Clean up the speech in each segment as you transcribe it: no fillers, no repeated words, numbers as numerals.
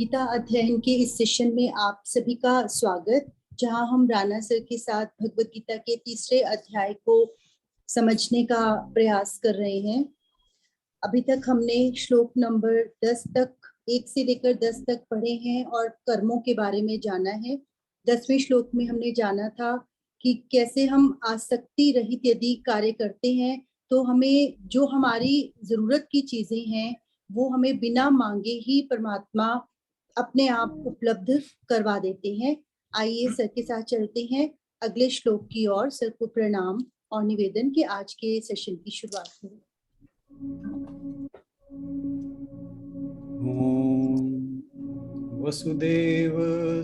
गीता अध्ययन के इस सेशन में आप सभी का स्वागत, जहां हम राणा सर के साथ भगवत गीता के तीसरे अध्याय को समझने का प्रयास कर रहे हैं। अभी तक हमने श्लोक नंबर 10 तक, 1 से लेकर 10 तक पढ़े हैं और कर्मों के बारे में जाना है। 10वें श्लोक में हमने जाना था कि कैसे हम आसक्ति रहित यदि कार्य करते हैं तो हमें जो हमारी जरूरत की चीजें हैं वो हमें बिना मांगे ही परमात्मा अपने आप उपलब्ध करवा देते हैं। आइए सर के साथ चलते हैं अगले श्लोक की ओर। सर को प्रणाम और निवेदन कि आज के सेशन की शुरुआत करें। ओम वसुदेव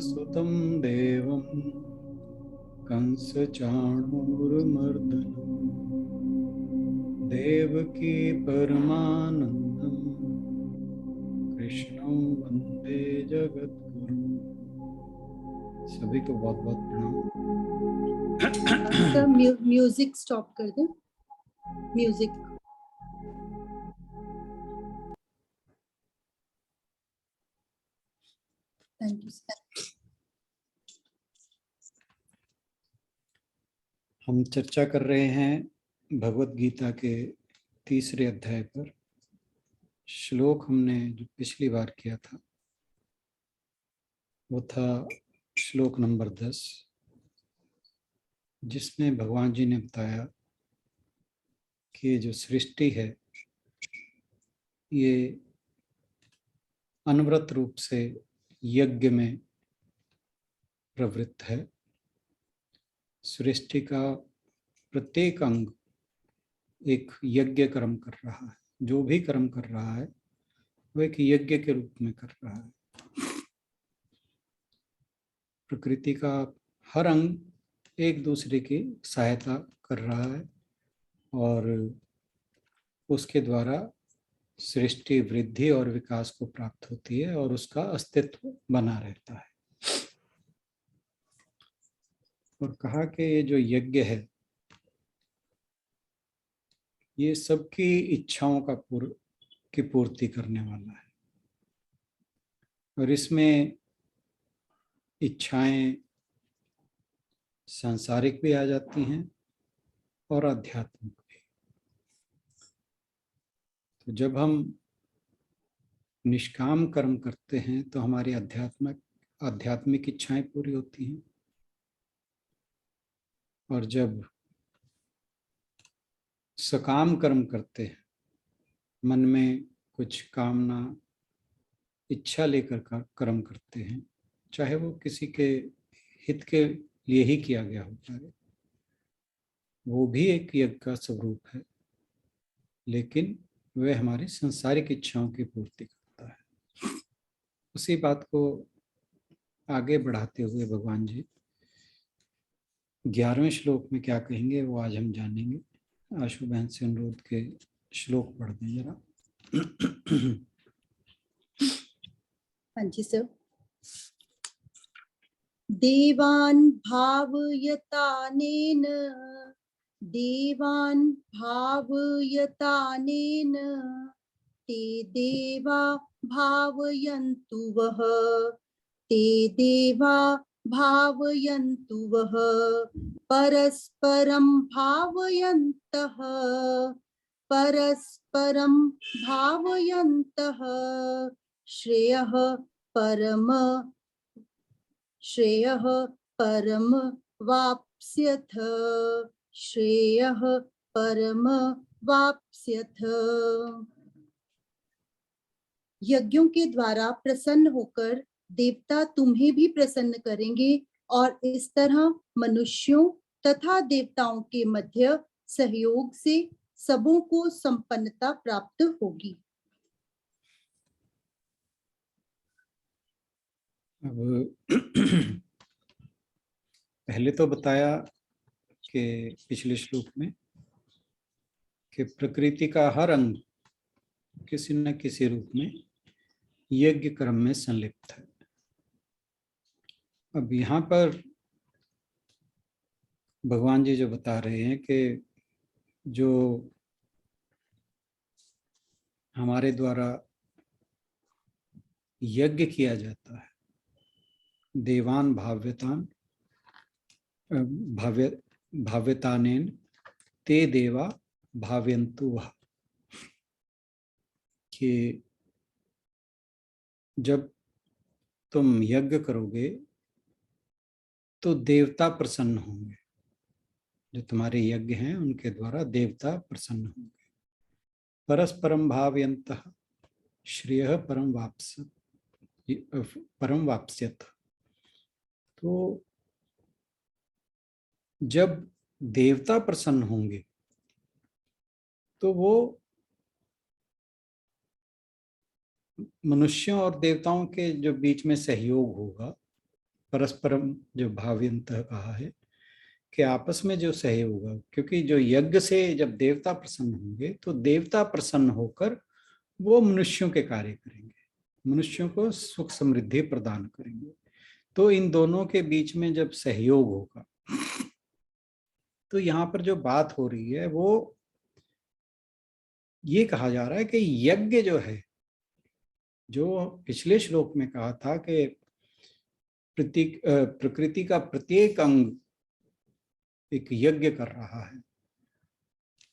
सुतं देवं कंस चाणूरमर्दनं देवकी परमानंदं कृष्णं वंदे जगद्गुरु। सभी को बहुत बहुत प्रणाम। सर म्यूजिक स्टॉप कर दें। Music thank you sir. हम चर्चा कर रहे हैं भगवत गीता के तीसरे अध्याय पर। श्लोक हमने जो पिछली बार किया था वो था श्लोक नंबर 10, जिसमें भगवान जी ने बताया कि जो सृष्टि है ये अनवरत रूप से यज्ञ में प्रवृत्त है। सृष्टि का प्रत्येक अंग एक यज्ञ कर्म कर रहा है। जो भी कर्म कर रहा है वो एक यज्ञ के रूप में कर रहा है। प्रकृति का हर अंग एक दूसरे की सहायता कर रहा है और उसके द्वारा सृष्टि वृद्धि और विकास को प्राप्त होती है और उसका अस्तित्व बना रहता है। और कहा कि ये जो यज्ञ है ये सबकी इच्छाओं की पूर्ति करने वाला है। और इसमें इच्छाएं सांसारिक भी आ जाती हैं और आध्यात्मिक भी। तो जब हम निष्काम कर्म करते हैं तो हमारी आध्यात्मिक इच्छाएं पूरी होती हैं, और जब सकाम कर्म करते हैं, मन में कुछ कामना इच्छा लेकर कर्म करते हैं, चाहे वो किसी के हित के लिए ही किया गया होता है, वो भी एक यज्ञ का स्वरूप है, लेकिन वह हमारी सांसारिक इच्छाओं की पूर्ति करता है। उसी बात को आगे बढ़ाते हुए भगवान जी 11वें श्लोक में क्या कहेंगे वो आज हम जानेंगे। आशु बहन से अनुरोध के श्लोक पढ़ दें जरा। हाँ जी सर। देवान् भावयतानेन, देवान् भावयतानेन ते देवा भावयन्तु वः, ते देवा भावयन्तु वः, परस्परं भावयन्तः, परस्परं भावयन्तः श्रेयः परम श्रेयः परम वाप्स्यथ, श्रेयः परम वाप्स्यथ। यज्ञों के द्वारा प्रसन्न होकर देवता तुम्हें भी प्रसन्न करेंगे और इस तरह मनुष्यों तथा देवताओं के मध्य सहयोग से सबों को संपन्नता प्राप्त होगी। अब पहले तो बताया कि पिछले श्लोक में कि प्रकृति का हर अंग किसी न किसी रूप में यज्ञ कर्म में संलिप्त है। अब यहाँ पर भगवान जी जो बता रहे हैं कि जो हमारे द्वारा यज्ञ किया जाता है, देवान भाव्यतानेन ते देवा भाव्यंतु वह, कि जब तुम यज्ञ करोगे तो देवता प्रसन्न होंगे, जो तुम्हारे यज्ञ हैं उनके द्वारा देवता प्रसन्न होंगे। परस्परम भावयन्तः श्रेयः परम वाप्स्यत। तो जब देवता प्रसन्न होंगे तो वो मनुष्यों और देवताओं के जो बीच में सहयोग होगा, परस्परम जो भावयन्तः कहा है कि आपस में जो सहयोग होगा, क्योंकि जो यज्ञ से जब देवता प्रसन्न होंगे तो देवता प्रसन्न होकर वो मनुष्यों के कार्य करेंगे, मनुष्यों को सुख समृद्धि प्रदान करेंगे। तो इन दोनों के बीच में जब सहयोग होगा, तो यहाँ पर जो बात हो रही है वो ये कहा जा रहा है कि यज्ञ जो है, जो पिछले श्लोक में कहा था कि प्रकृति का प्रत्येक अंग एक यज्ञ कर रहा है,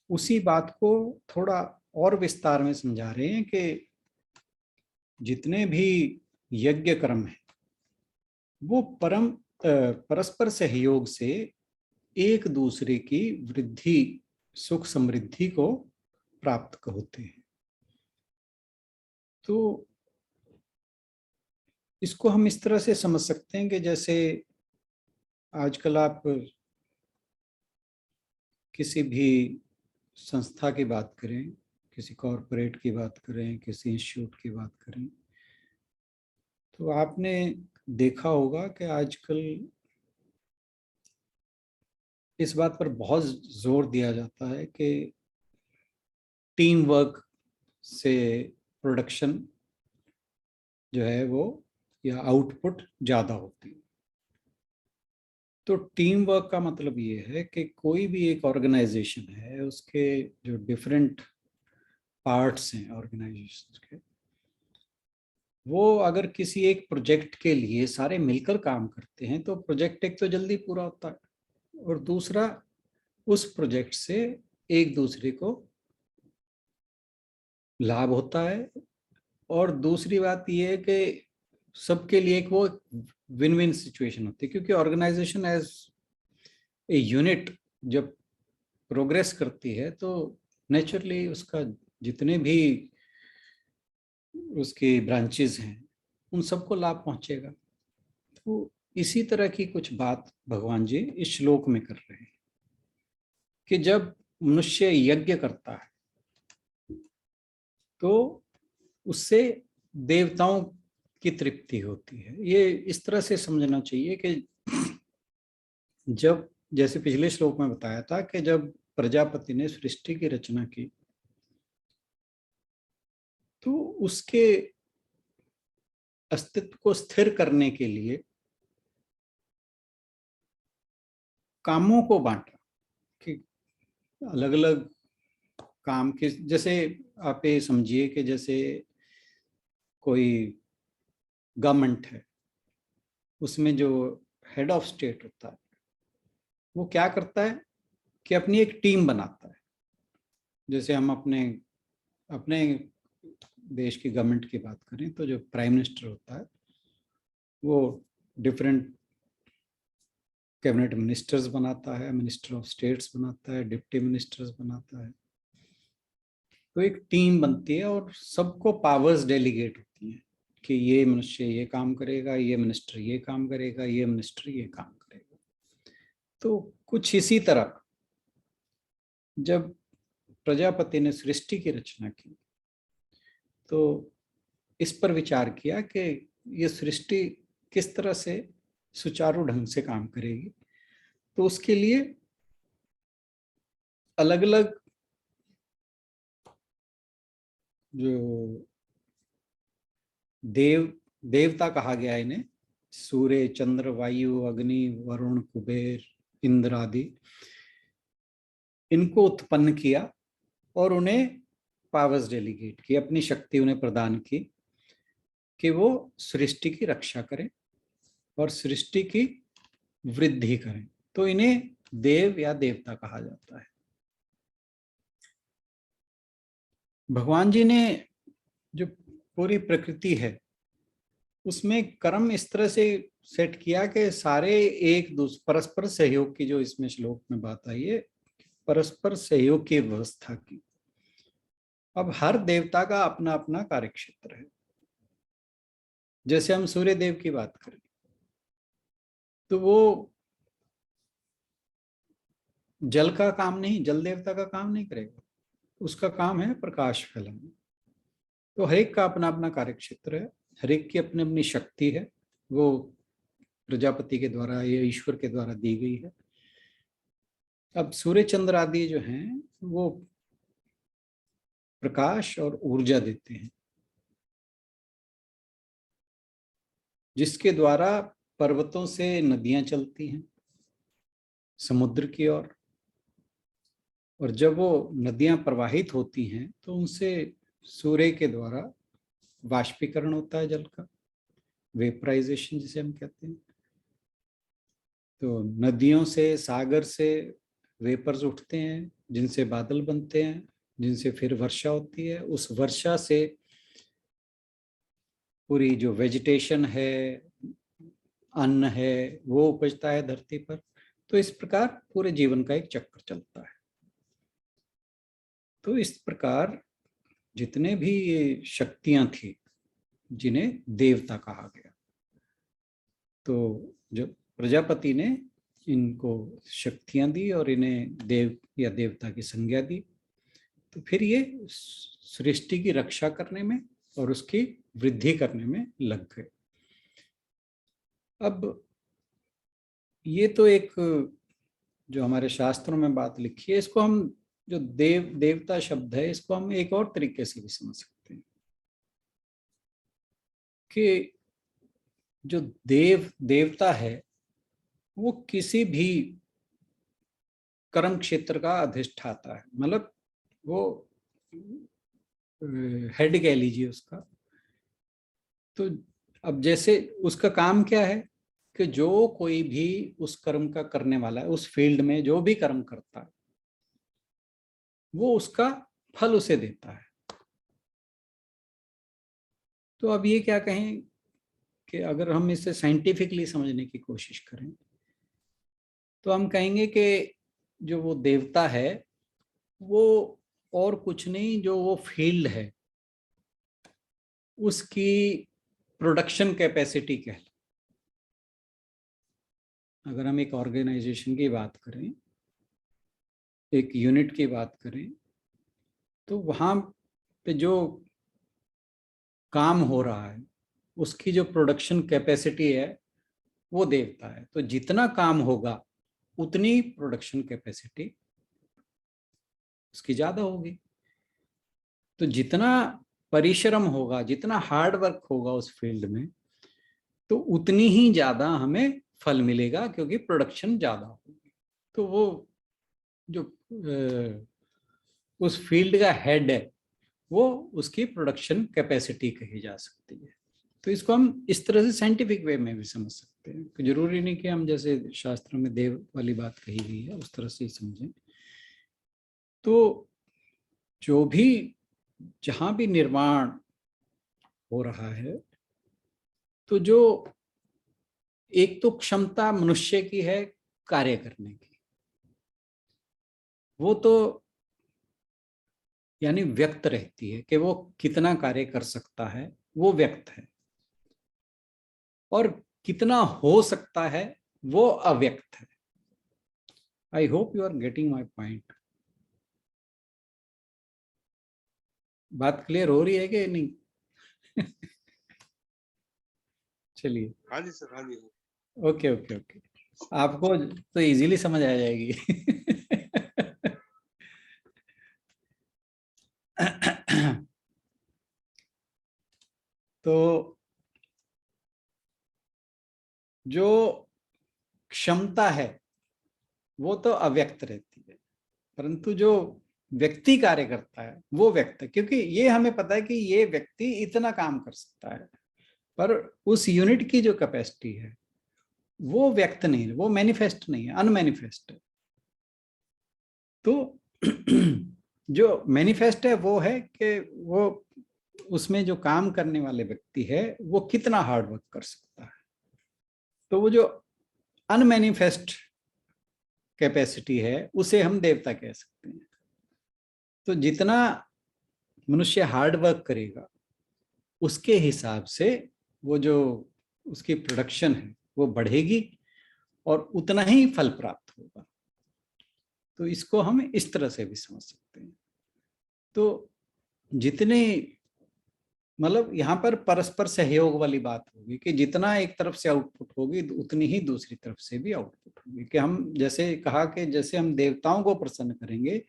उसी बात को थोड़ा और विस्तार में समझा रहे हैं कि जितने भी यज्ञ कर्म है वो परस्पर सहयोग से एक दूसरे की वृद्धि, सुख समृद्धि को प्राप्त होते हैं। तो इसको हम इस तरह से समझ सकते हैं कि जैसे आजकल आप किसी भी संस्था की बात करें, किसी कॉरपोरेट की बात करें, किसी इंस्टीट्यूट की बात करें, तो आपने देखा होगा कि आजकल इस बात पर बहुत जोर दिया जाता है कि टीम वर्क से प्रोडक्शन जो है वो या आउटपुट ज़्यादा होती है। तो टीम वर्क का मतलब ये है कि कोई भी एक ऑर्गेनाइजेशन है, उसके जो डिफरेंट पार्ट्स हैं ऑर्गेनाइजेशन के, वो अगर किसी एक प्रोजेक्ट के लिए सारे मिलकर काम करते हैं तो प्रोजेक्ट एक तो जल्दी पूरा होता है और दूसरा उस प्रोजेक्ट से एक दूसरे को लाभ होता है। और दूसरी बात यह है कि सबके लिए एक वो विन विन सिचुएशन होती है, क्योंकि ऑर्गेनाइजेशन एज ए यूनिट जब प्रोग्रेस करती है तो नेचुरली उसका जितने भी उसकी ब्रांचेस हैं उन सबको लाभ पहुंचेगा। तो इसी तरह की कुछ बात भगवान जी इस श्लोक में कर रहे हैं कि जब मनुष्य यज्ञ करता है तो उससे देवताओं की तृप्ति होती है। ये इस तरह से समझना चाहिए कि जब, जैसे पिछले श्लोक में बताया था कि जब प्रजापति ने सृष्टि की रचना की तो उसके अस्तित्व को स्थिर करने के लिए कामों को बांटा कि अलग अलग काम के, जैसे आप ये समझिए कि जैसे कोई गवर्नमेंट है, उसमें जो हेड ऑफ स्टेट होता है वो क्या करता है कि अपनी एक टीम बनाता है। जैसे हम अपने अपने देश की गवर्नमेंट की बात करें तो जो प्राइम मिनिस्टर होता है वो डिफरेंट कैबिनेट मिनिस्टर्स बनाता है, मिनिस्टर ऑफ स्टेट्स बनाता है, डिप्टी मिनिस्टर्स बनाता है। तो एक टीम बनती है और सबको पावर्स डेलीगेट होती हैं कि ये मनुष्य ये काम करेगा, ये मिनिस्टर ये काम करेगा, ये मिनिस्टर ये काम करेगा। तो कुछ इसी तरह जब प्रजापति ने सृष्टि की रचना की तो इस पर विचार किया कि ये सृष्टि किस तरह से सुचारू ढंग से काम करेगी। तो उसके लिए अलग अलग जो देवता कहा गया इन्हें, सूर्य चंद्र वायु अग्नि वरुण कुबेर इंद्र आदि, इनको उत्पन्न किया और उन्हें पावर्स डेलीगेट की, अपनी शक्ति उन्हें प्रदान की कि वो सृष्टि की रक्षा करें और सृष्टि की वृद्धि करें। तो इन्हें देव या देवता कहा जाता है। भगवान जी ने जो पूरी प्रकृति है उसमें कर्म इस तरह से सेट किया कि सारे एक दूसरे परस्पर सहयोग की, जो इसमें श्लोक में बात आई है, परस्पर सहयोग की व्यवस्था की। अब हर देवता का अपना अपना कार्यक्षेत्र है। जैसे हम सूर्य देव की बात करें तो वो जल का काम नहीं, जल देवता का काम नहीं करेगा, उसका काम है प्रकाश फैलाना। तो हर एक का अपना अपना कार्यक्षेत्र है, हर एक की अपनी अपनी शक्ति है, वो प्रजापति के द्वारा या ईश्वर के द्वारा दी गई है। अब सूर्य चंद्र आदि जो हैं वो प्रकाश और ऊर्जा देते हैं, जिसके द्वारा पर्वतों से नदियां चलती हैं समुद्र की ओर, और जब वो नदियां प्रवाहित होती हैं तो उनसे सूर्य के द्वारा वाष्पीकरण होता है जल का, वेपराइजेशन जिसे हम कहते हैं। तो नदियों से, सागर से वेपर्स उठते हैं जिनसे बादल बनते हैं, जिनसे फिर वर्षा होती है। उस वर्षा से पूरी जो वेजिटेशन है, अन्न है, वो उपजता है धरती पर। तो इस प्रकार पूरे जीवन का एक चक्र चलता है। तो इस प्रकार जितने भी ये शक्तियां थी जिन्हें देवता कहा गया, तो जो प्रजापति ने इनको शक्तियां दी और इन्हें देव या देवता की संज्ञा दी, तो फिर ये सृष्टि की रक्षा करने में और उसकी वृद्धि करने में लग गए। अब ये तो एक जो हमारे शास्त्रों में बात लिखी है, इसको हम जो देवता शब्द है इसको हम एक और तरीके से भी समझ सकते हैं कि जो देवता है वो किसी भी कर्म क्षेत्र का अधिष्ठाता है, मतलब वो हेड कह लीजिए उसका। तो अब जैसे उसका काम क्या है कि जो कोई भी उस कर्म का करने वाला है, उस फील्ड में जो भी कर्म करता है वो उसका फल उसे देता है। तो अब ये क्या कहें कि अगर हम इसे साइंटिफिकली समझने की कोशिश करें तो हम कहेंगे कि जो वो देवता है वो और कुछ नहीं, जो वो फील्ड है उसकी प्रोडक्शन कैपेसिटी कह लें। अगर हम एक ऑर्गेनाइजेशन की बात करें, एक यूनिट की बात करें, तो वहां पे जो काम हो रहा है उसकी जो प्रोडक्शन कैपेसिटी है वो देवता है। तो जितना काम होगा उतनी प्रोडक्शन कैपेसिटी उसकी ज्यादा होगी। तो जितना परिश्रम होगा, जितना हार्ड वर्क होगा उस फील्ड में, तो उतनी ही ज्यादा हमें फल मिलेगा, क्योंकि प्रोडक्शन ज्यादा होगी। तो वो जो उस फील्ड का हेड है वो उसकी प्रोडक्शन कैपेसिटी कही जा सकती है। तो इसको हम इस तरह से साइंटिफिक वे में भी समझ सकते हैं कि जरूरी नहीं कि हम जैसे शास्त्र में देव वाली बात कही गई है उस तरह से ही समझें। तो जो भी जहां भी निर्माण हो रहा है, तो जो एक तो क्षमता मनुष्य की है कार्य करने की, वो तो यानी व्यक्त रहती है कि वो कितना कार्य कर सकता है, वो व्यक्त है। और कितना हो सकता है वो अव्यक्त है। I hope you are getting my point. बात क्लियर हो रही है कि नहीं? चलिए, हाँ जी सर, हाँ जी। ओके ओके ओके, आपको तो इजीली समझ आ जाएगी। तो जो क्षमता है वो तो अव्यक्त रहती है, परंतु जो व्यक्ति कार्य करता है वो व्यक्त, क्योंकि ये हमें पता है कि ये व्यक्ति इतना काम कर सकता है, पर उस यूनिट की जो कैपेसिटी है वो व्यक्त नहीं है, वो मैनिफेस्ट नहीं है, अनमैनिफेस्ट है। तो जो मैनिफेस्ट है वो है कि वो उसमें जो काम करने वाले व्यक्ति है वो कितना हार्ड वर्क कर सकता है। तो वो जो अनमैनिफेस्ट कैपेसिटी है उसे हम देवता कह सकते हैं। तो जितना मनुष्य हार्ड वर्क करेगा उसके हिसाब से वो जो उसकी प्रोडक्शन है वो बढ़ेगी और उतना ही फल प्राप्त होगा। तो इसको हम इस तरह से भी समझ सकते हैं। तो जितने मतलब यहाँ पर परस्पर सहयोग वाली बात होगी कि जितना एक तरफ से आउटपुट होगी उतनी ही दूसरी तरफ से भी आउटपुट होगी। कि हम जैसे कहा कि जैसे हम देवताओं को प्रसन्न करेंगे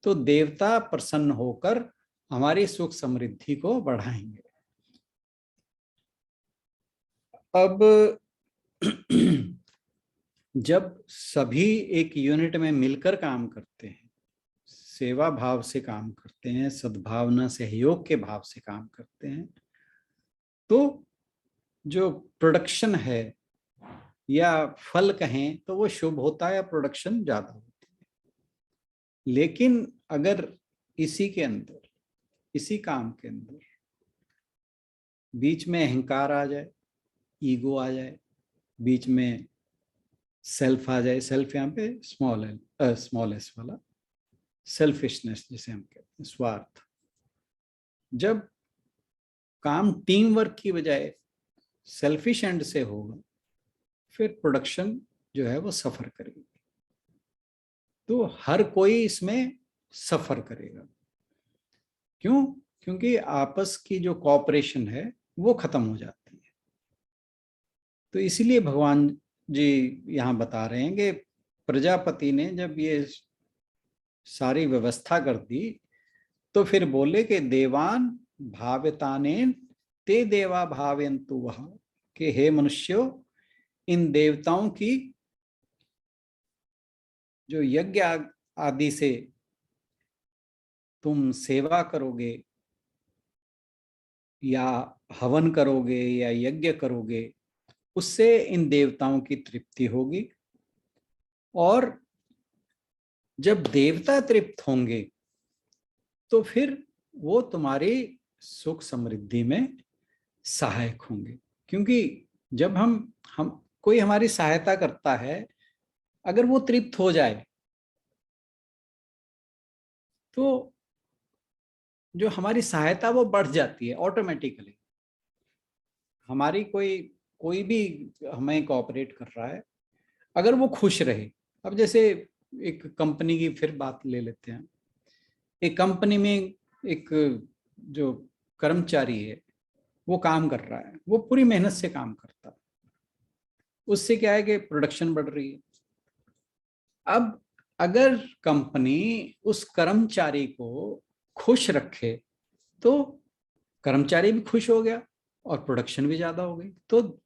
तो देवता प्रसन्न होकर हमारी सुख समृद्धि को बढ़ाएंगे। अब जब सभी एक यूनिट में मिलकर काम करते हैं, सेवा भाव से काम करते हैं, सद्भावना सहयोग के भाव से काम करते हैं, तो जो प्रोडक्शन है या फल कहें तो वो शुभ होता है या प्रोडक्शन ज्यादा होती है। लेकिन अगर इसी के अंदर, इसी काम के अंदर बीच में अहंकार आ जाए, ईगो आ जाए, बीच में सेल्फ आ जाए, सेल्फ यहाँ पे स्मॉल एस वाला सेल्फिशनेस जिसे हम कहते हैं, स्वार्थ, जब काम टीम वर्क की बजाय सेल्फिश एंड से होगा फिर प्रोडक्शन जो है वो सफर करेगी। तो हर कोई इसमें सफर करेगा। क्यों? क्योंकि आपस की जो कॉपरेशन है वो खत्म हो जाती है। तो इसीलिए भगवान जी यहाँ बता रहे हैं कि प्रजापति ने जब ये सारी व्यवस्था कर दी तो फिर बोले कि देवान भाविताने ते देवा भावयन्तु वह, कि हे मनुष्यों इन देवताओं की जो यज्ञ आदि से तुम सेवा करोगे या हवन करोगे या यज्ञ करोगे उससे इन देवताओं की तृप्ति होगी। और जब देवता तृप्त होंगे तो फिर वो तुम्हारी सुख समृद्धि में सहायक होंगे। क्योंकि जब हम कोई हमारी सहायता करता है, अगर वो तृप्त हो जाए तो जो हमारी सहायता वो बढ़ जाती है ऑटोमेटिकली। हमारी कोई कोई भी हमें कोऑपरेट कर रहा है, अगर वो खुश रहे। अब जैसे एक कंपनी की फिर बात ले लेते हैं। एक कंपनी में एक जो कर्मचारी है वो काम कर रहा है, वो पूरी मेहनत से काम करता है, उससे क्या है कि प्रोडक्शन बढ़ रही है। अब अगर कंपनी उस कर्मचारी को खुश रखे तो कर्मचारी भी खुश हो गया और प्रोडक्शन भी ज्यादा हो गई। तो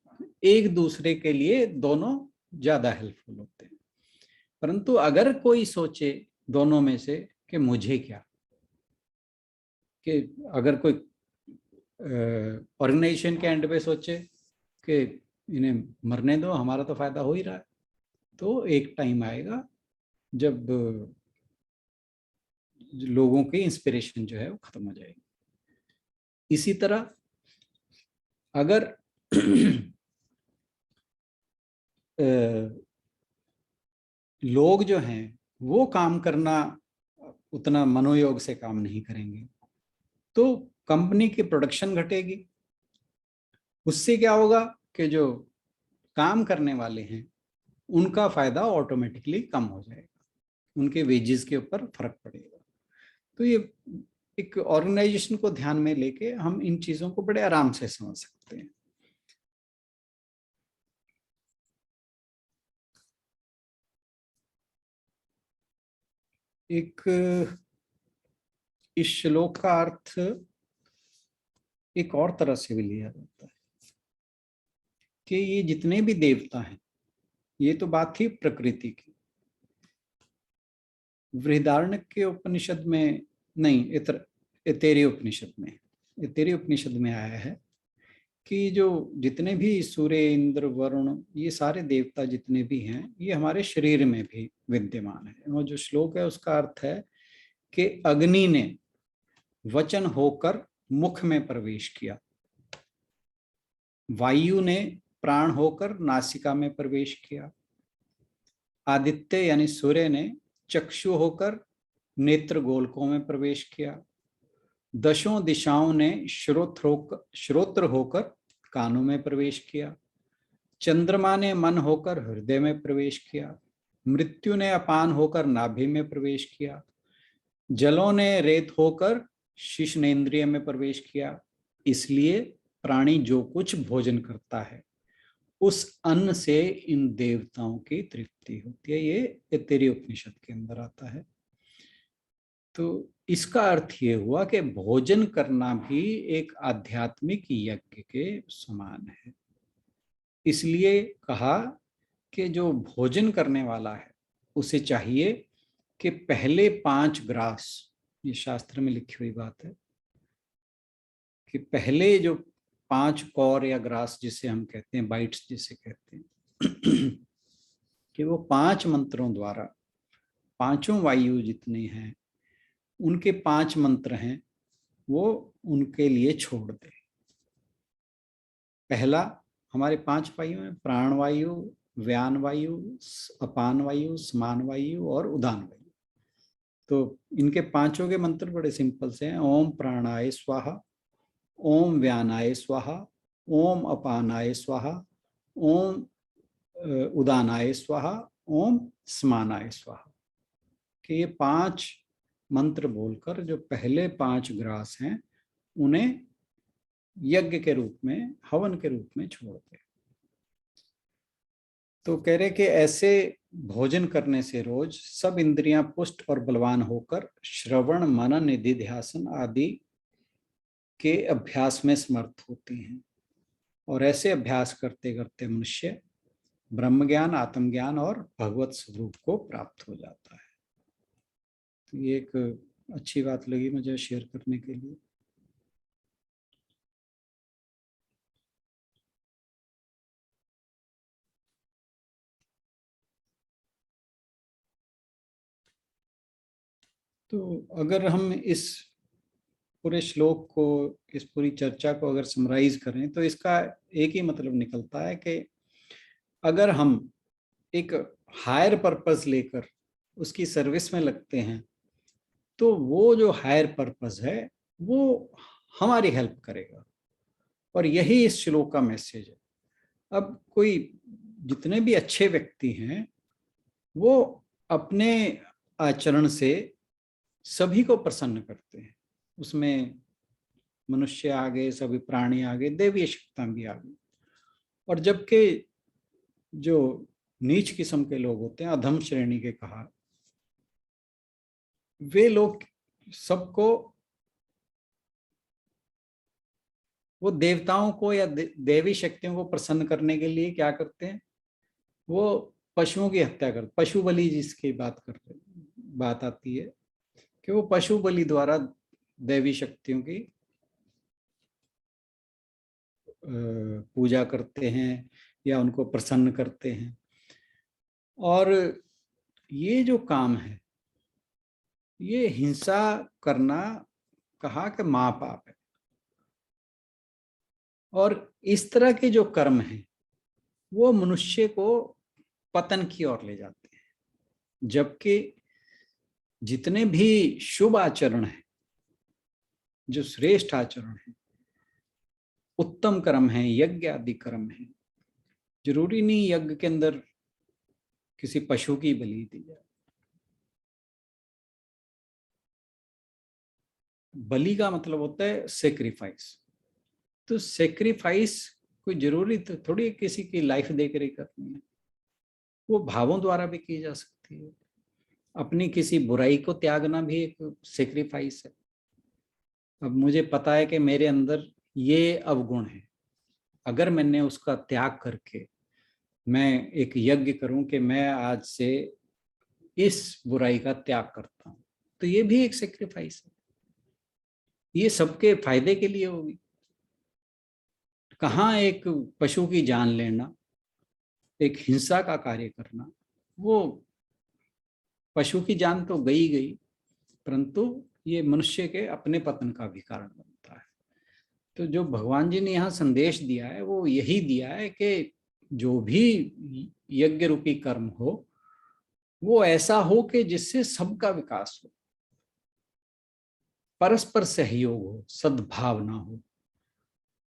एक दूसरे के लिए दोनों ज्यादा हेल्पफुल होते हैं। परंतु अगर कोई सोचे दोनों में से कि मुझे क्या, कि अगर कोई ऑर्गेनाइजेशन के एंड पे सोचे कि इन्हें मरने दो, हमारा तो फायदा हो ही रहा है, तो एक टाइम आएगा जब लोगों की इंस्पिरेशन जो है वो खत्म हो जाएगी। इसी तरह अगर लोग जो हैं वो काम करना उतना मनोयोग से काम नहीं करेंगे तो कंपनी की प्रोडक्शन घटेगी। उससे क्या होगा कि जो काम करने वाले हैं उनका फायदा ऑटोमेटिकली कम हो जाएगा, उनके वेजेस के ऊपर फर्क पड़ेगा। तो ये एक ऑर्गेनाइजेशन को ध्यान में लेके हम इन चीजों को बड़े आराम से समझ सकते हैं। एक इस श्लोक का अर्थ एक और तरह से भी लिया जाता है कि ये जितने भी देवता हैं, ये तो बात थी प्रकृति की, बृहदारण्यक उपनिषद में नहीं, ऐतरेय उपनिषद में आया है कि जो जितने भी सूर्य, इंद्र, वरुण, ये सारे देवता जितने भी हैं, ये हमारे शरीर में भी विद्यमान है। वो जो श्लोक है उसका अर्थ है कि अग्नि ने वचन होकर मुख में प्रवेश किया, वायु ने प्राण होकर नासिका में प्रवेश किया, आदित्य यानी सूर्य ने चक्षु होकर नेत्र गोलकों में प्रवेश किया, दशों दिशाओं ने श्रोत्र होकर कानों में प्रवेश किया, चंद्रमा ने मन होकर हृदय में प्रवेश किया, मृत्यु ने अपान होकर नाभि में प्रवेश किया, जलों ने रेत होकर शिश्नेन्द्रिय में प्रवेश किया। इसलिए प्राणी जो कुछ भोजन करता है उस अन्न से इन देवताओं की तृप्ति होती है। ये ऐतरेय उपनिषद के अंदर आता है। तो इसका अर्थ ये हुआ कि भोजन करना भी एक आध्यात्मिक यज्ञ के समान है। इसलिए कहा कि जो भोजन करने वाला है उसे चाहिए कि पहले 5 ग्रास, ये शास्त्र में लिखी हुई बात है, कि पहले जो 5 कौर या ग्रास जिसे हम कहते हैं, बाइट्स जिसे कहते हैं, कि वो 5 मंत्रों द्वारा 5 वायु जितने हैं उनके 5 मंत्र हैं वो उनके लिए छोड़ दे। पहला हमारे 5 वायु हैं, प्राण वायु, व्यान वायु, अपान वायु, समान वायु और उदान वायु। तो इनके 5 के मंत्र बड़े सिंपल से हैं। ओम प्राणाय स्वाहा, ओम व्यानाय स्वाहा, ओम अपानाय स्वाहा, ओम उदानाय स्वाहा, ओम समानाय स्वाहा। कि ये 5 मंत्र बोलकर जो पहले 5 ग्रास हैं उन्हें यज्ञ के रूप में, हवन के रूप में छोड़ दे। तो कह रहे कि ऐसे भोजन करने से रोज सब इंद्रियां पुष्ट और बलवान होकर श्रवण, मनन, निधिध्यासन आदि के अभ्यास में समर्थ होती हैं। और ऐसे अभ्यास करते करते मनुष्य ब्रह्म ज्ञान, आत्मज्ञान और भगवत स्वरूप को प्राप्त हो जाता है। तो ये एक अच्छी बात लगी मुझे शेयर करने के लिए। तो अगर हम इस पूरे श्लोक को, इस पूरी चर्चा को अगर समराइज करें तो इसका एक ही मतलब निकलता है कि अगर हम एक हायर पर्पस लेकर उसकी सर्विस में लगते हैं तो वो जो हायर पर्पस है वो हमारी हेल्प करेगा। और यही इस श्लोक का मैसेज है। अब कोई जितने भी अच्छे व्यक्ति हैं वो अपने आचरण से सभी को प्रसन्न करते हैं। उसमें मनुष्य आ गए, सभी प्राणी आ गए, देवीय शक्तियां भी आ गई। और जबकि जो नीच किस्म के लोग होते हैं, अधम श्रेणी के कहा, वे लोग सबको, वो देवताओं को या देवी शक्तियों को प्रसन्न करने के लिए क्या करते हैं, वो पशुओं की हत्या करते। पशु बलि जिसकी बात आती है कि वो पशु बलि द्वारा देवी शक्तियों की पूजा करते हैं या उनको प्रसन्न करते हैं। और ये जो काम है, ये हिंसा करना कहा कि महापाप है। और इस तरह के जो कर्म हैं वो मनुष्य को पतन की ओर ले जाते हैं। जबकि जितने भी शुभ आचरण हैं, जो श्रेष्ठ आचरण हैं, उत्तम कर्म हैं, यज्ञ आदि कर्म हैं, जरूरी नहीं यज्ञ के अंदर किसी पशु की बलि दी जाए। बलि का मतलब होता है सेक्रीफाइस। तो सेक्रीफाइस कोई जरूरी तो थोड़ी किसी की लाइफ देकर ही करनी है, वो भावों द्वारा भी की जा सकती है। अपनी किसी बुराई को त्यागना भी एक सेक्रीफाइस है। अब मुझे पता है कि मेरे अंदर ये अवगुण है, अगर मैंने उसका त्याग करके मैं एक यज्ञ करूं कि मैं आज से इस बुराई का त्याग करता हूं। तो ये भी एक सेक्रीफाइस है, ये सबके फायदे के लिए होगी। कहाँ एक पशु की जान लेना, एक हिंसा का कार्य करना, वो पशु की जान तो गई गई, परंतु ये मनुष्य के अपने पतन का भी कारण बनता है। तो जो भगवान जी ने यहाँ संदेश दिया है वो यही दिया है कि जो भी यज्ञ रूपी कर्म हो वो ऐसा हो कि जिससे सबका विकास हो, परस्पर सहयोग हो, सद्भावना हो,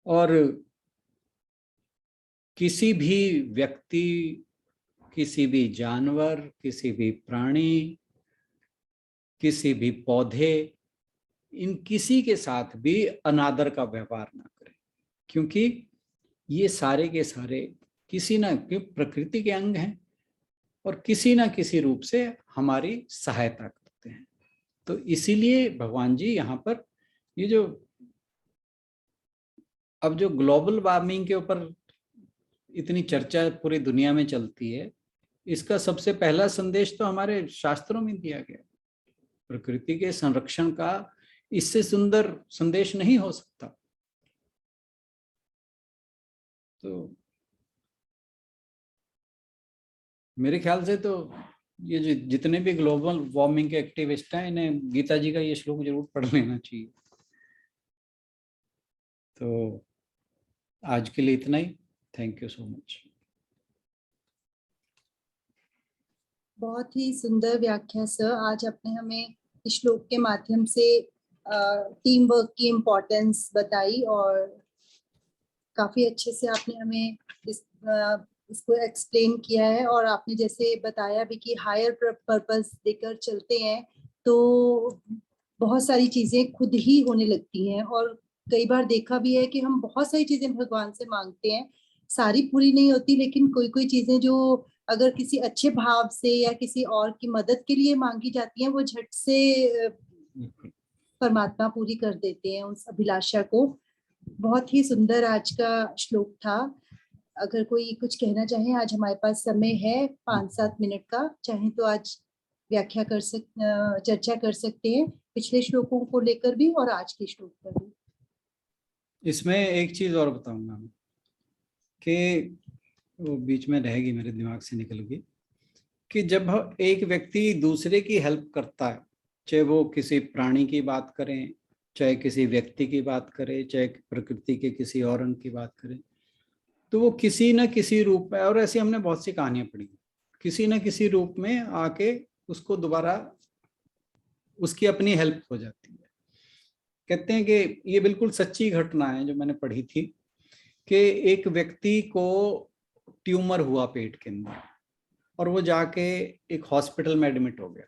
और किसी भी व्यक्ति, किसी भी जानवर, किसी भी प्राणी, किसी भी पौधे, इन किसी के साथ भी अनादर का व्यवहार ना करें, क्योंकि ये सारे के सारे किसी ना प्रकृति के अंग हैं और किसी ना किसी रूप से हमारी सहायता करते हैं। तो इसीलिए भगवान जी यहाँ पर ये जो अब जो ग्लोबल वार्मिंग के ऊपर इतनी चर्चा पूरी दुनिया में चलती है, इसका सबसे पहला संदेश तो हमारे शास्त्रों में दिया गया। प्रकृति के संरक्षण का इससे सुंदर संदेश नहीं हो सकता। तो मेरे ख्याल से तो ये जो जितने भी ग्लोबल वार्मिंग के एक्टिविस्ट हैं, इन्हें गीता जी का ये श्लोक जरूर पढ़ लेना चाहिए। तो आज के लिए इतना ही। Thank you so much. बहुत ही सुंदर व्याख्या सर। आज आपने हमें इस श्लोक के माध्यम से टीम वर्क की इम्पोर्टेंस बताई और काफी अच्छे से आपने हमें इसको एक्सप्लेन किया है। और आपने जैसे बताया भी कि हायर पर्पस देकर चलते हैं तो बहुत सारी चीजें खुद ही होने लगती हैं। और कई बार देखा भी है कि हम बहुत सारी चीजें भगवान से मांगते हैं, सारी पूरी नहीं होती, लेकिन कोई कोई चीजें जो अगर किसी अच्छे भाव से या किसी और की मदद के लिए मांगी जाती हैं वो झट से परमात्मा पूरी कर देते हैं उस अभिलाषा को। बहुत ही सुंदर आज का श्लोक था। अगर कोई कुछ कहना चाहे, आज हमारे पास समय है 5-7 मिनट का, चाहे तो आज व्याख्या चर्चा कर सकते हैं पिछले श्लोकों को लेकर भी और आज के श्लोक पर भी। इसमें एक चीज और बताऊंगा मैं कि वो बीच में रहेगी, मेरे दिमाग से निकल गई, कि जब एक व्यक्ति दूसरे की हेल्प करता है, चाहे वो किसी प्राणी की बात करें, चाहे किसी व्यक्ति की बात करें, चाहे प्रकृति के किसी और अंग की बात करें, तो वो किसी न किसी रूप में, और ऐसी हमने बहुत सी कहानियां पढ़ी, किसी न किसी रूप में आके उसको दोबारा उसकी अपनी हेल्प हो जाती है। कहते हैं कि ये बिल्कुल सच्ची घटना है जो मैंने पढ़ी थी, कि एक व्यक्ति को ट्यूमर हुआ पेट के अंदर और वो जाके एक हॉस्पिटल में एडमिट हो गया।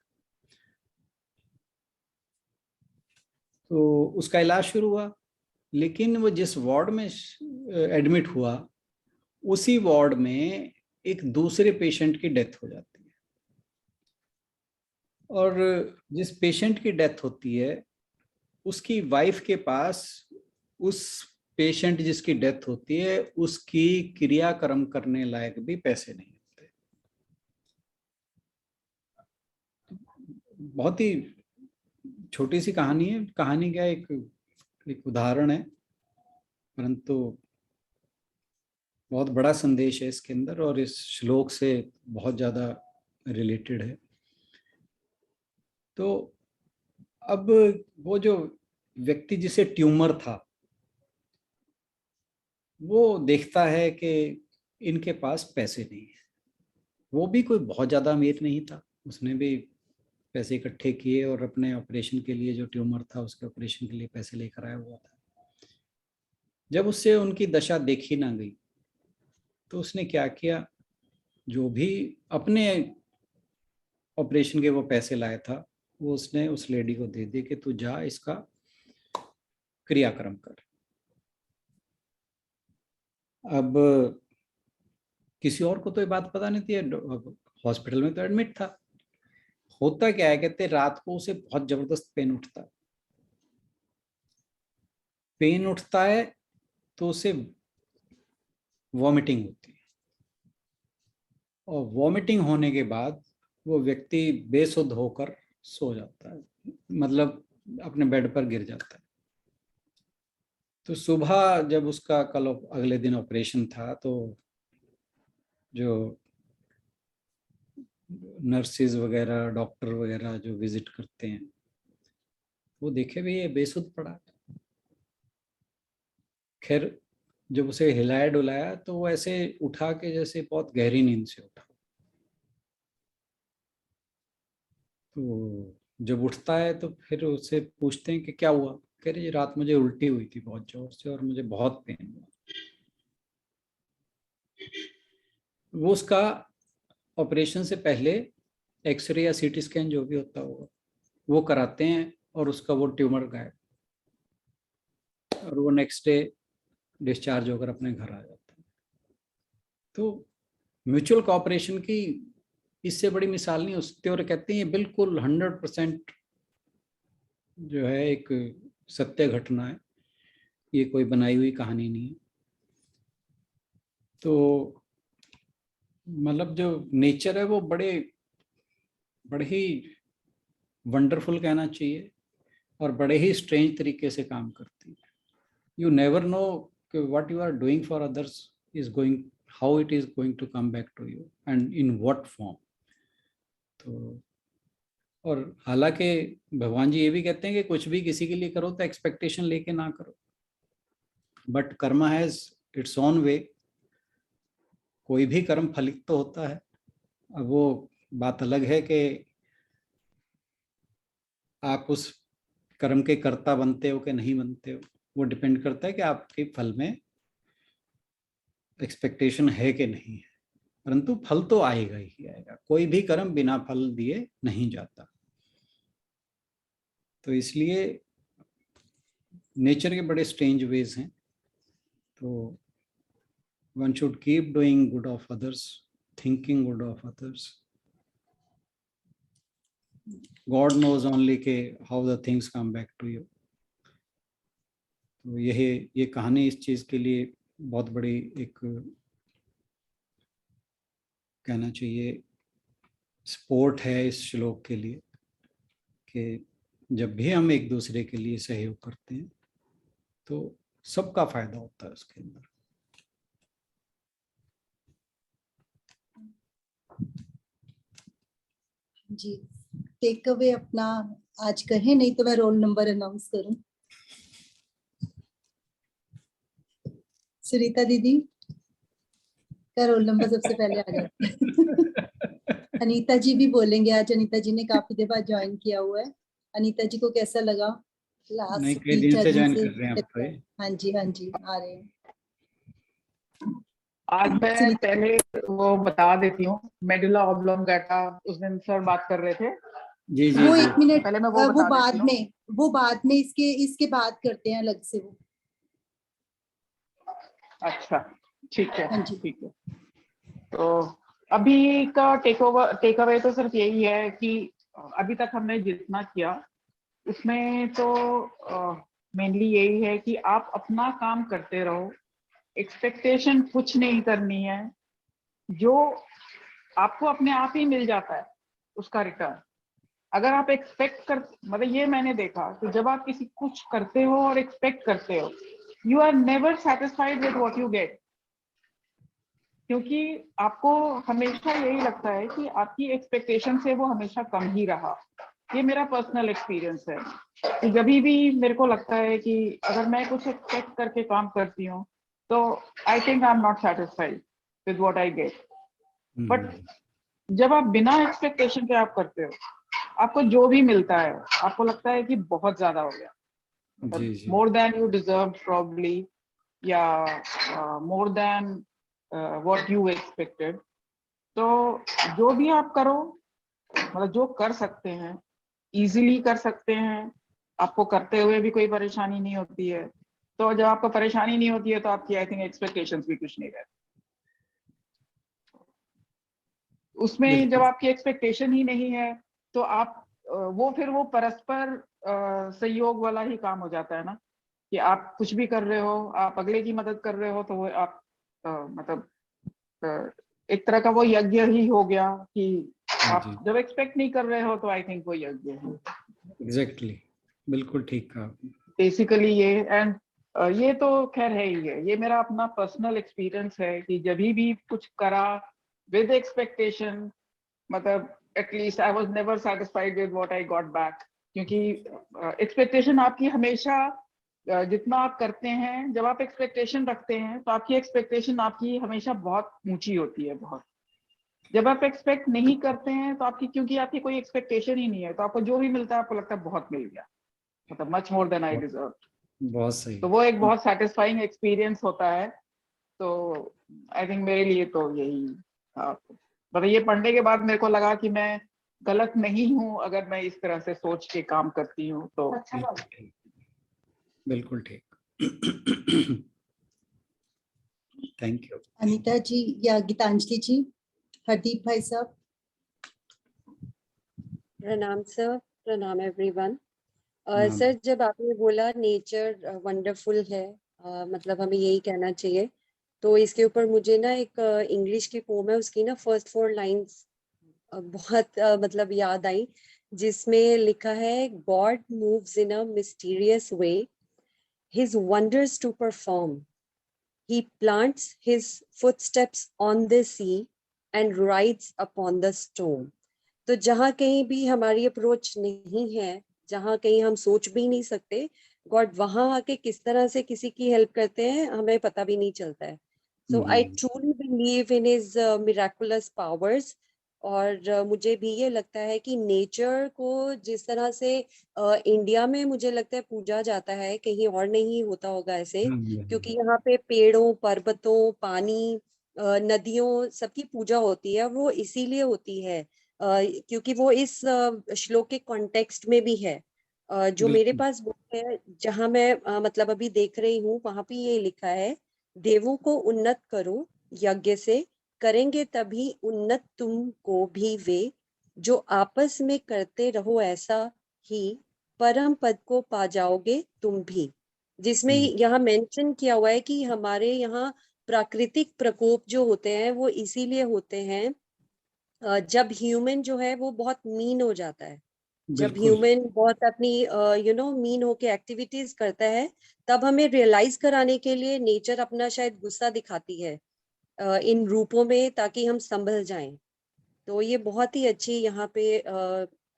तो उसका इलाज शुरू हुआ, लेकिन वो जिस वार्ड में एडमिट हुआ उसी वार्ड में एक दूसरे पेशेंट की डेथ हो जाती है। और जिस पेशेंट की डेथ होती है उसकी वाइफ के पास उस पेशेंट जिसकी डेथ होती है उसकी क्रियाक्रम करने लायक भी पैसे नहीं होते। बहुत ही छोटी सी कहानी है, कहानी क्या एक उदाहरण है, परंतु बहुत बड़ा संदेश है इसके अंदर और इस श्लोक से बहुत ज्यादा रिलेटेड है। तो अब वो जो व्यक्ति जिसे ट्यूमर था वो देखता है कि इनके पास पैसे नहीं है। वो भी कोई बहुत ज्यादा अमीर नहीं था, उसने भी पैसे इकट्ठे किए और अपने ऑपरेशन के लिए, जो ट्यूमर था उसके ऑपरेशन के लिए पैसे लेकर आया हुआ था। जब उससे उनकी दशा देखी ना गई तो उसने क्या किया, जो भी अपने ऑपरेशन के वो पैसे लाया था वो उसने उस लेडी को दे दिए कि तू जा इसका क्रियाक्रम कर। अब किसी और को तो ये बात पता नहीं थी, हॉस्पिटल में तो एडमिट था। होता क्या है, कहते रात को उसे बहुत जबरदस्त पेन उठता है। पेन उठता है तो उसे वॉमिटिंग होती है और वॉमिटिंग होने के बाद वो व्यक्ति बेसुध होकर सो जाता है, मतलब अपने बेड पर गिर जाता है। तो सुबह जब उसका कल अगले दिन ऑपरेशन था, तो जो नर्सिस वगैरह डॉक्टर वगैरह जो विजिट करते हैं, वो देखे भी ये बेसुध पड़ा है। खैर जब उसे हिलाया डुलाया तो वो ऐसे उठा के जैसे बहुत गहरी नींद से उठा। तो जब उठता है तो फिर उससे पूछते हैं कि क्या हुआ। कह रही रात मुझे उल्टी हुई थी बहुत जोर से और मुझे बहुत पेन हुआ। वो उसका ऑपरेशन से पहले एक्सरे या सीटी स्कैन जो भी होता होगा वो कराते हैं और उसका वो ट्यूमर गायब, और वो नेक्स्ट डे डिस्चार्ज होकर अपने घर आ जाता है। तो म्यूचुअल कोऑपरेशन की इससे बड़ी मिसाल नहीं हो सकती, और कहते हैं ये बिल्कुल 100% जो है एक सत्य घटना है, ये कोई बनाई हुई कहानी नहीं है। तो मतलब जो नेचर है वो बड़े बड़े ही वंडरफुल कहना चाहिए, और बड़े ही स्ट्रेंज तरीके से काम करती है। You never know what you are doing for others is going, how it is going to come back to you and in what form. तो और हालांकि भगवान जी ये भी कहते हैं कि कुछ भी किसी के लिए करो तो एक्सपेक्टेशन लेके ना करो, but karma has its own way. कोई भी कर्म फलित तो होता है। अब वो बात अलग है कि आप उस कर्म के कर्ता बनते हो कि नहीं बनते हो, वो डिपेंड करता है कि आपके फल में एक्सपेक्टेशन है कि नहीं है। परंतु फल तो आएगा ही आएगा, कोई भी कर्म बिना फल दिए नहीं जाता। तो इसलिए नेचर के बड़े स्ट्रेंज वेज हैं। तो one should keep doing good of others, thinking good of others. God knows only के how the things come back to you. तो ये कहानी इस चीज के लिए बहुत बड़ी एक कहना चाहिए स्पोर्ट है इस श्लोक के लिए, कि जब भी हम एक दूसरे के लिए सहयोग करते हैं तो सबका फायदा होता है उसके अंदर। जी, टेक अवे अपना आज कहें, नहीं तो मैं रोल नंबर अनाउंस करूं। सुनीता दीदी का रोल नंबर सबसे पहले आ जाता है। अनीता जी भी बोलेंगे आज। अनीता जी ने काफी देर बाद ज्वाइन किया हुआ है। अनीता जी को कैसा लगा? नहीं, लास्ट कई दिन 3-4 से दिन ज्वाइन से कर रहे हैं आप तो। हाँ जी, हाँ जी, आ रहे हैं। आज मैं पहले वो बता देती हूँ, मेडुला ऑब्लोंगेटा उस दिन सर बात कर रहे थे। जी जी वो जी। 1 मिनट, पहले मैं वो बता बाद देती हूँ। में, वो बाद में इसके बाद करते हैं अलग से वो। अच्छा ठीक है, हाँ जी। ठीक है। तो अभी का टेक अवे तो सिर्फ यही है कि अभी तक हमने जितना किया उसमें तो मेनली यही है कि आप अपना काम करते रहो, एक्सपेक्टेशन कुछ नहीं करनी है। जो आपको अपने आप ही मिल जाता है उसका रिटर्न। अगर आप एक्सपेक्ट कर, मतलब ये मैंने देखा कि जब आप किसी कुछ करते हो और एक्सपेक्ट करते हो, you are never satisfied with what you get, क्योंकि आपको हमेशा यही लगता है कि आपकी एक्सपेक्टेशन से वो हमेशा कम ही रहा। ये मेरा पर्सनल एक्सपीरियंस है कि जब भी मेरे को लगता है कि अगर मैं कुछ एक्सपेक्ट करके काम करती हूँ तो I think I am not satisfied with what I get. But जब आप बिना एक्सपेक्टेशन के आप करते हो, आपको जो भी मिलता है आपको लगता है कि बहुत ज्यादा हो गया, मतलब more than you deserve probably, या more than what you expected. तो जो भी आप करो, मतलब जो कर सकते हैं इजीली कर सकते हैं, आपको करते हुए भी कोई परेशानी नहीं होती है। तो जब आपको परेशानी नहीं होती है तो आपकी आई थिंक एक्सपेक्टेशंस भी कुछ नहीं रहती उसमें। जब आपकी एक्सपेक्टेशन ही नहीं है तो आप वो फिर वो परस्पर सहयोग वाला ही काम हो जाता है ना, कि आप कुछ भी कर रहे हो, आप अगले की मदद कर रहे हो, तो वो आप मतलब एक तरह का वो यज्ञ ही हो गया कि आप जब एक्सपेक्ट नहीं कर रहे हो तो आई थिंक वो यज्ञ है। एग्जैक्टली, बिल्कुल ठीक कहा आपने। बेसिकली ये एंड ये तो खैर है ही है, ये मेरा अपना पर्सनल एक्सपीरियंस है कि जब भी कुछ करा विद एक्सपेक्टेशन, मतलब at least I was never satisfied with what I got back, क्योंकि एक्सपेक्टेशन आपकी हमेशा जितना आप करते हैं, जब आप एक्सपेक्टेशन रखते हैं तो आपकी एक्सपेक्टेशन आपकी हमेशा बहुत ऊंची होती है, बहुत। जब आप एक्सपेक्ट नहीं करते हैं तो आपकी, क्योंकि आपकी कोई एक्सपेक्टेशन ही नहीं है, तो आपको जो भी मिलता है आपको लगता है बहुत मिल गया, मतलब much more than I deserve. बहुत सही। तो वो एक बहुत सेटिस्फाइंग एक्सपीरियंस होता है। तो आई थिंक मेरे लिए तो यही था। मतलब ये पढ़ने के बाद मेरे को लगा कि मैं गलत नहीं हूँ अगर मैं इस तरह से सोच के काम करती हूँ तो। अच्छा, बिल्कुल ठीक। Thank you. अनीता जी या गीतांजलि जी, हरदीप भाई साहब। प्रणाम सर, प्रणाम एवरीवन। सर, जब आपने बोला नेचर वंडरफुल है, मतलब हमें यही कहना चाहिए, तो इसके ऊपर मुझे ना एक इंग्लिश की पोम है, उसकी ना फर्स्ट 4 लाइंस बहुत मतलब याद आई, जिसमें लिखा है, God moves in a mysterious way, his wonders to perform, he plants his footsteps on the sea and rides upon the storm। तो जहाँ कहीं भी हमारी अप्रोच नहीं है, जहाँ कहीं हम सोच भी नहीं सकते, गॉड वहां आके किस तरह से किसी की हेल्प करते हैं हमें पता भी नहीं चलता है। So I truly believe in his miraculous powers. और मुझे भी ये लगता है कि नेचर को जिस तरह से इंडिया में मुझे लगता है पूजा जाता है, कहीं और नहीं होता होगा ऐसे, क्योंकि यहाँ पे पेड़ों, पर्वतों, पानी, नदियों सबकी पूजा होती है। वो इसीलिए होती है क्योंकि वो इस श्लोक के कॉन्टेक्स्ट में भी है। जो मेरे पास बुक है, जहाँ मैं मतलब अभी देख रही हूँ, वहां पे ये लिखा है, देवों को उन्नत करो यज्ञ से, करेंगे तभी उन्नत तुमको भी वे, जो आपस में करते रहो ऐसा ही, परम पद को पा जाओगे तुम भी। जिसमें यहाँ मेंशन किया हुआ है कि हमारे यहाँ प्राकृतिक प्रकोप जो होते हैं वो इसीलिए होते हैं जब ह्यूमन जो है वो बहुत मीन हो जाता है, जब ह्यूमन बहुत अपनी मीन होके एक्टिविटीज करता है, तब हमें रियलाइज कराने के लिए नेचर अपना शायद गुस्सा दिखाती है इन रूपों में, ताकि हम संभल जाएं। तो ये बहुत ही अच्छी यहाँ पे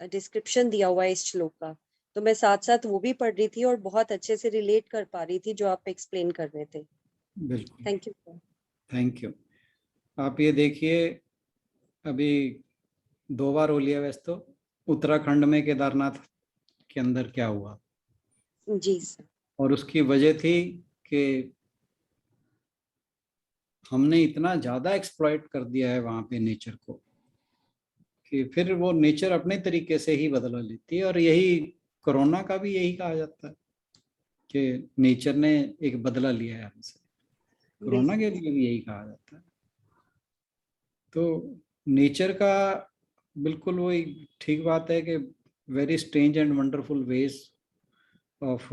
डिस्क्रिप्शन दिया हुआ है इस श्लोक का। तो मैं साथ साथ वो भी पढ़ रही थी और बहुत अच्छे से रिलेट कर पा रही थी जो आप एक्सप्लेन कर रहे थे। बिल्कुल, thank you sir. Thank you. आप ये देखिए, अभी 2 बार हो लिया वैसे तो, उत्तराखंड में केदारनाथ के अंदर क्या हुआ। जी सर। और उसकी वजह थी कि हमने इतना ज्यादा एक्सप्लॉइट कर दिया है वहां पे नेचर को, कि फिर वो नेचर अपने तरीके से ही बदला लेती है। और यही कोरोना का भी यही कहा जाता है कि नेचर ने एक बदला लिया है हमसे। कोरोना के लिए भी यही कहा जाता है। तो नेचर का बिल्कुल वही ठीक बात है कि very strange and wonderful ways of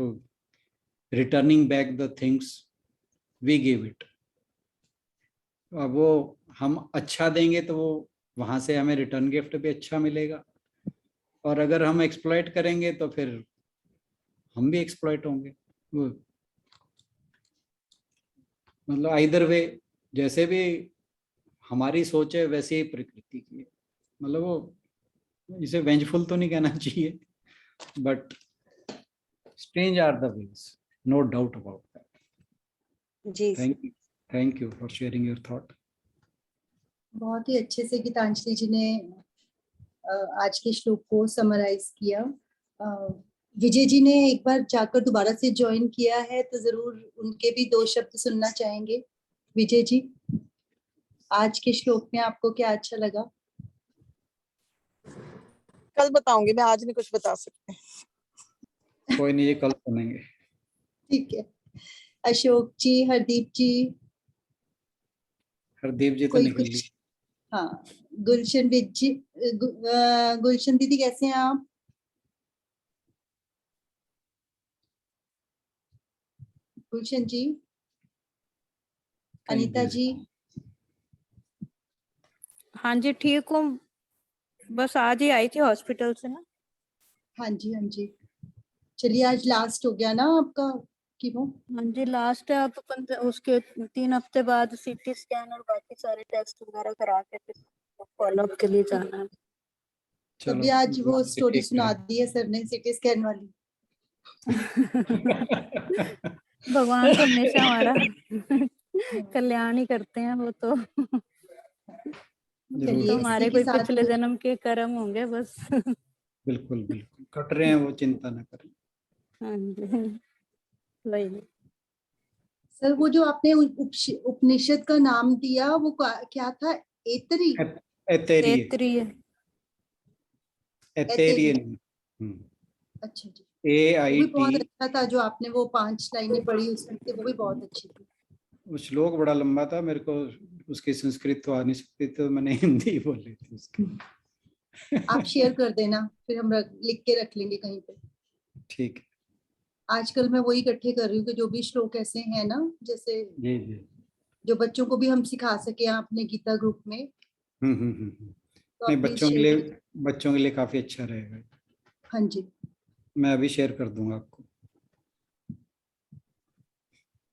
returning back the things we give it. अब वो हम अच्छा देंगे तो वो वहां से हमें रिटर्न गिफ्ट भी अच्छा मिलेगा, और अगर हम एक्सप्लॉइट करेंगे तो फिर हम भी एक्सप्लॉइट होंगे। वो मतलब आइदर वे, जैसे भी हमारी सोच है वैसे ही प्रकृति की है। मतलब वो इसे वेंजफुल तो नहीं कहना चाहिए, but strange are the ways, no doubt about that. जी thank you for sharing your thought. बहुत ही अच्छे से गीतांजलि जी ने आज के श्लोक को समराइज किया। विजय जी ने एक बार जाकर दोबारा से ज्वाइन किया है, तो जरूर उनके भी 2 शब्द सुनना चाहेंगे। विजय जी, आज के श्लोक में आपको क्या अच्छा लगा? कल बताऊंगी मैं, आज नहीं कुछ बता सकते। कोई नहीं, ये कल सुनेंगे। ठीक है। अशोक जी, हरदीप जी। हरदीप जी तो कोई निकल कुछ? ली। हाँ, गुलशन जी, गुलशन दीदी कैसे हैं आप? गुलशन जी, अनीता जी। हाँ जी, ठीक हूँ। बस आज ही आई थी हॉस्पिटल से ना। हाँ जी, हाँ जी। चलिए, आज लास्ट हो गया ना आपका कीमो? हाँ जी लास्ट है। अब अपन उसके 3 हफ्ते बाद सीटी स्कैन और बाकी सारे टेस्ट वगैरह करा के फिर फॉलोअप के लिए जाना है। चलो तभी आज वो भगवान भी स्टोरी ठीक सुना करे। दी है सर ने, सिटी स्कैन वाली। भगवान तो हमेशा हमारा हाँ, कल्याण ही करते हैं वो तो। जरूर चलिए तो इसी हमारे के कोई साथ पिछले जन्म के कर्म होंगे बस। बिल्कुल बिल्कुल कट रहे हैं, वो चिंता ना करें। हाँ जी वही। सर वो जो आपने उपनिषद का नाम दिया वो क्या था? एतरी? एतेरिए, क्षेत्रीय एतेरिए। एतेरियन। अच्छा जी। ए वो आई भी टी। बहुत अच्छा था जो आपने वो 5 लाइनें पढ़ी उसमें से, वो भी बहुत अच्छी थी। वो श्लोक बड़ा लंबा था, मेरे को उसकी संस्कृत तो आ नहीं सकती, तो मैंने हिंदी बोली थी उसकी। आप शेयर कर देना, फिर हम लिख के रख लेंगे कहीं पे। ठीक है। आजकल मैं वही इकट्ठे कर रही हूँ कि जो भी श्लोक ऐसे हैं ना, जैसे जी जी। जो बच्चों को भी हम सिखा सके अपने गीता ग्रुप में, तो नहीं, आप प्लीज शेयर करिए। बच्चों के लिए काफी अच्छा रहेगा। हाँ जी। मैं अभी शेयर कर दूंगा आपको।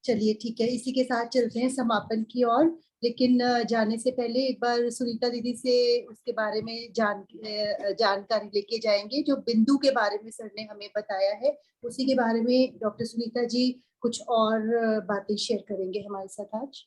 चलिए ठीक है, इसी के साथ चलते हैं समापन की ओर। लेकिन जाने से पहले एक बार सुनीता दीदी से उसके बारे में जानकारी लेके जाएंगे जो बिंदु के बारे में सर ने हमें बताया है। उसी के बारे में डॉक्टर सुनीता जी कुछ और बातें शेयर करेंगे हमारे साथ आज।